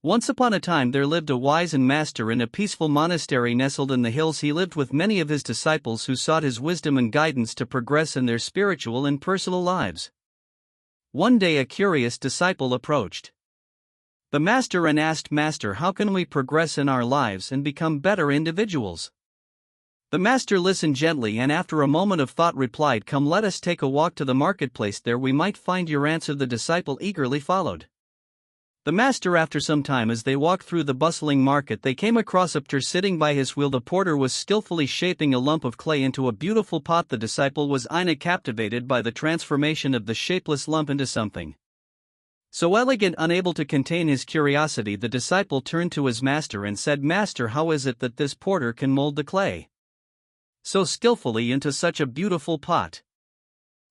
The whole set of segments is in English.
Once upon a time there lived a wise and master in a peaceful monastery nestled in the hills. He lived with many of his disciples who sought his wisdom and guidance to progress in their spiritual and personal lives. One day a curious disciple approached the master and asked, "Master, how can we progress in our lives and become better individuals?" The master listened gently and after a moment of thought replied, "Come, let us take a walk to the marketplace, there we might find your answer." The disciple eagerly followed the master. After some time, as they walked through the bustling market, they came across a porter sitting by his wheel. The porter was skillfully shaping a lump of clay into a beautiful pot. The disciple was captivated by the transformation of the shapeless lump into something so elegant. Unable to contain his curiosity, the disciple turned to his master and said, "Master, how is it that this porter can mold the clay so skillfully into such a beautiful pot?"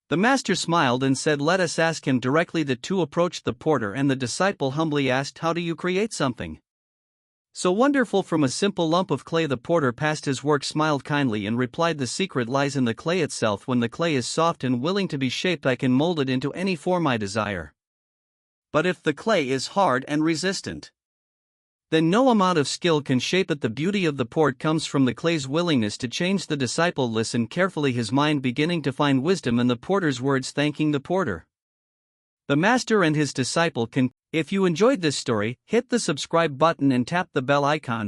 The master smiled and said, "Let us ask him directly." The two approached the porter and the disciple humbly asked, "How do you create something so wonderful from a simple lump of clay?" The porter passed his work, smiled kindly and replied, "The secret lies in the clay itself. When the clay is soft and willing to be shaped, I can mold it into any form I desire. But if the clay is hard and resistant, then no amount of skill can shape it." The beauty of the port comes from the clay's willingness to change. The disciple listened carefully, his mind beginning to find wisdom in the porter's words, thanking the porter, the master and his disciple. If you enjoyed this story, hit the subscribe button and tap the bell icon.